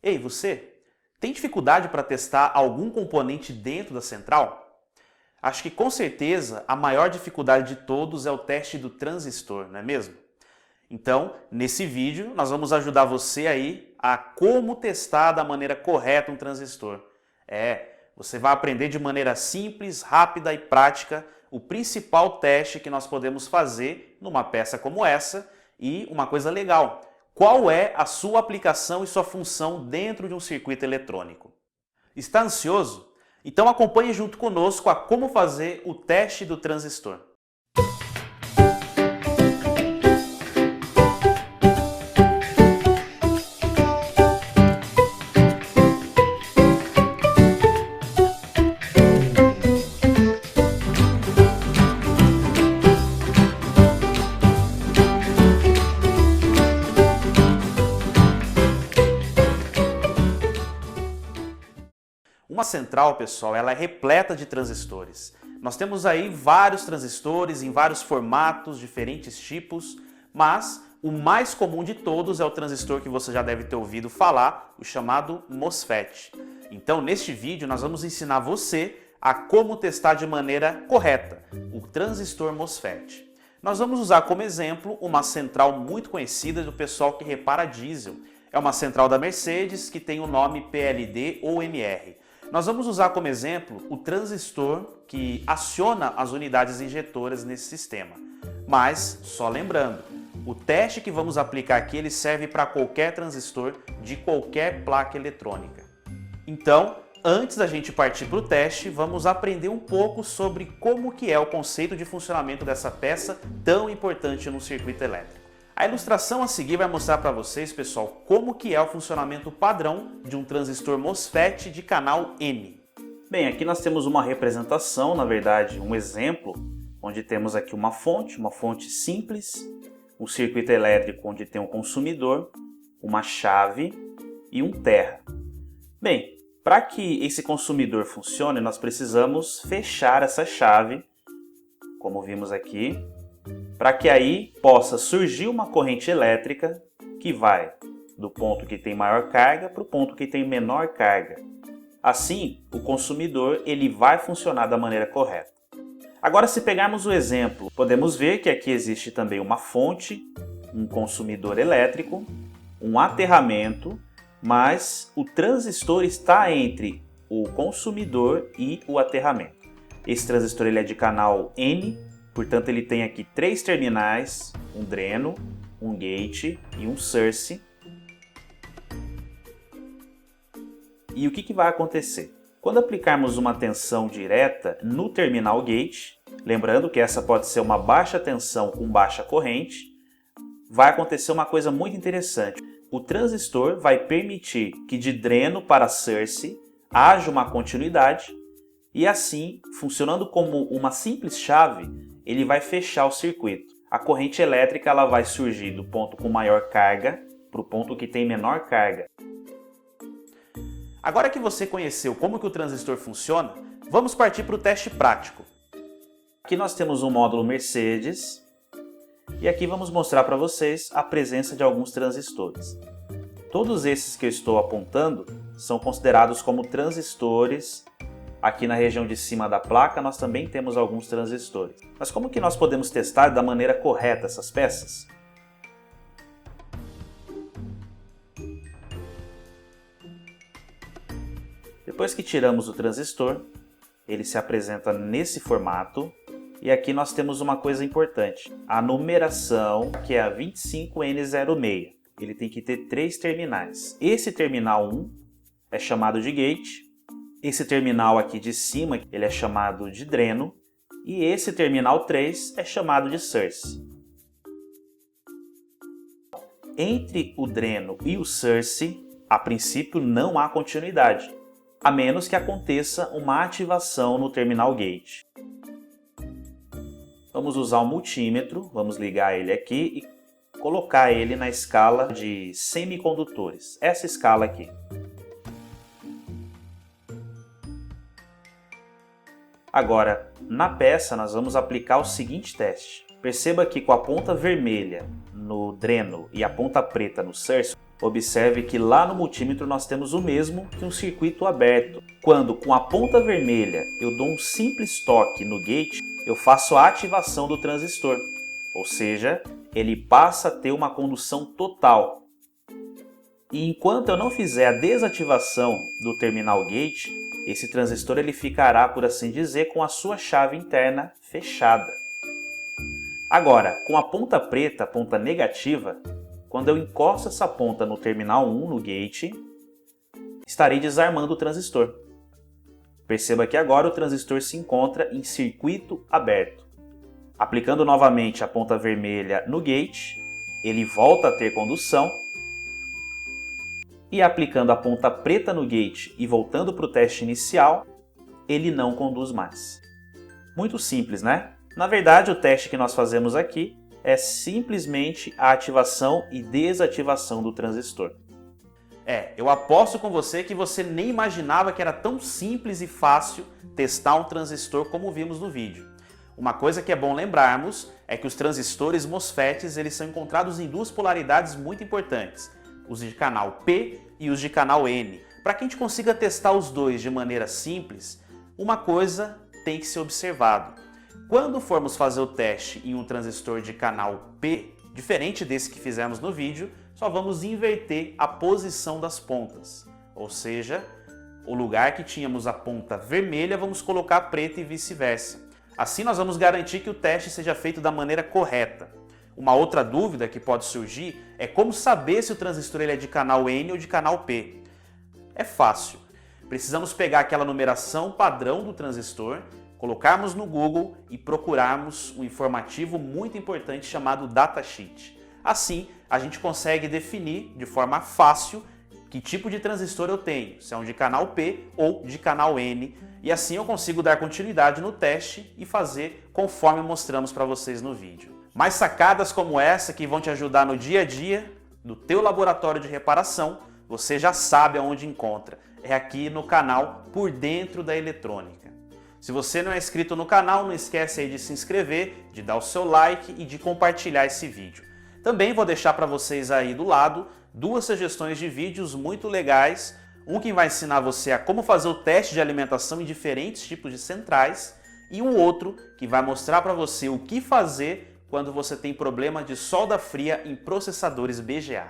Ei, você, tem dificuldade para testar algum componente dentro da central? Acho que com certeza a maior dificuldade de todos é o teste do transistor, não é mesmo? Então, nesse vídeo, nós vamos ajudar você aí a como testar da maneira correta um transistor. Você vai aprender de maneira simples, rápida e prática o principal teste que nós podemos fazer numa peça como essa e uma coisa legal. Qual é a sua aplicação e sua função dentro de um circuito eletrônico? Está ansioso? Então acompanhe junto conosco a como fazer o teste do transistor. Uma central, pessoal, ela é repleta de transistores. Nós temos aí vários transistores em vários formatos, diferentes tipos, mas o mais comum de todos é o transistor que você já deve ter ouvido falar, o chamado MOSFET. Então, neste vídeo, nós vamos ensinar você a como testar de maneira correta o transistor MOSFET. Nós vamos usar como exemplo uma central muito conhecida do pessoal que repara diesel. É uma central da Mercedes que tem o nome PLD ou MR. Nós vamos usar como exemplo o transistor que aciona as unidades injetoras nesse sistema. Mas, só lembrando, o teste que vamos aplicar aqui ele serve para qualquer transistor de qualquer placa eletrônica. Então, antes da gente partir para o teste, vamos aprender um pouco sobre como que é o conceito de funcionamento dessa peça tão importante no circuito elétrico. A ilustração a seguir vai mostrar para vocês, pessoal, como que é o funcionamento padrão de um transistor MOSFET de canal N. Bem, aqui nós temos uma representação, na verdade, um exemplo, onde temos aqui uma fonte simples, um circuito elétrico onde tem um consumidor, uma chave e um terra. Bem, para que esse consumidor funcione, nós precisamos fechar essa chave, como vimos aqui, para que aí possa surgir uma corrente elétrica que vai do ponto que tem maior carga para o ponto que tem menor carga. Assim, o consumidor ele vai funcionar da maneira correta. Agora, se pegarmos o exemplo, podemos ver que aqui existe também uma fonte, um consumidor elétrico, um aterramento, mas o transistor está entre o consumidor e o aterramento. Esse transistor ele é de canal N, portanto ele tem aqui 3 terminais, um dreno, um gate e um source. E o que vai acontecer? Quando aplicarmos uma tensão direta no terminal gate, lembrando que essa pode ser uma baixa tensão com baixa corrente, vai acontecer uma coisa muito interessante. O transistor vai permitir que de dreno para source haja uma continuidade e assim, funcionando como uma simples chave, ele vai fechar o circuito. A corrente elétrica ela vai surgir do ponto com maior carga para o ponto que tem menor carga. Agora que você conheceu como que o transistor funciona, vamos partir para o teste prático. Aqui nós temos um módulo Mercedes e aqui vamos mostrar para vocês a presença de alguns transistores. Todos esses que eu estou apontando são considerados como transistores. Aqui na região de cima da placa nós também temos alguns transistores. Mas como que nós podemos testar da maneira correta essas peças? Depois que tiramos o transistor, ele se apresenta nesse formato. E aqui nós temos uma coisa importante. A numeração, que é a 25N06. Ele tem que ter 3 terminais. Esse terminal 1 é chamado de gate. Esse terminal aqui de cima, ele é chamado de dreno, e esse terminal 3 é chamado de source. Entre o dreno e o source, a princípio não há continuidade, a menos que aconteça uma ativação no terminal gate. Vamos usar o multímetro, vamos ligar ele aqui e colocar ele na escala de semicondutores, essa escala aqui. Agora, na peça, nós vamos aplicar o seguinte teste. Perceba que com a ponta vermelha no dreno e a ponta preta no source, Observe que lá no multímetro nós temos o mesmo que um circuito aberto. Quando com a ponta vermelha eu dou um simples toque no gate, eu faço a ativação do transistor, ou seja, ele passa a ter uma condução total. E enquanto eu não fizer a desativação do terminal gate, esse transistor ele ficará, por assim dizer, com a sua chave interna fechada. Agora, com a ponta preta, a ponta negativa, quando eu encosto essa ponta no terminal 1, no gate, estarei desarmando o transistor. Perceba que agora o transistor se encontra em circuito aberto. Aplicando novamente a ponta vermelha no gate, ele volta a ter condução. E aplicando a ponta preta no gate e voltando para o teste inicial, ele não conduz mais. Muito simples, né? Na verdade, o teste que nós fazemos aqui é simplesmente a ativação e desativação do transistor. Eu aposto com você que você nem imaginava que era tão simples e fácil testar um transistor como vimos no vídeo. Uma coisa que é bom lembrarmos é que os transistores MOSFETs eles são encontrados em duas polaridades muito importantes, os de canal P e os de canal N. Para que a gente consiga testar os dois de maneira simples, uma coisa tem que ser observado. Quando formos fazer o teste em um transistor de canal P, diferente desse que fizemos no vídeo, só vamos inverter a posição das pontas. Ou seja, o lugar que tínhamos a ponta vermelha, vamos colocar a preta e vice-versa. Assim nós vamos garantir que o teste seja feito da maneira correta. Uma outra dúvida que pode surgir é como saber se o transistor ele é de canal N ou de canal P. É fácil. Precisamos pegar aquela numeração padrão do transistor, colocarmos no Google e procurarmos um informativo muito importante chamado datasheet. Assim, a gente consegue definir de forma fácil que tipo de transistor eu tenho, se é um de canal P ou de canal N, e assim eu consigo dar continuidade no teste e fazer conforme mostramos para vocês no vídeo. Mais sacadas como essa que vão te ajudar no dia a dia do teu laboratório de reparação, você já sabe aonde encontra. É aqui no canal Por Dentro da Eletrônica. Se você não é inscrito no canal, não esquece aí de se inscrever, de dar o seu like e de compartilhar esse vídeo. Também vou deixar para vocês aí do lado duas sugestões de vídeos muito legais. Um que vai ensinar você a como fazer o teste de alimentação em diferentes tipos de centrais e um outro que vai mostrar para você o que fazer quando você tem problema de solda fria em processadores BGA.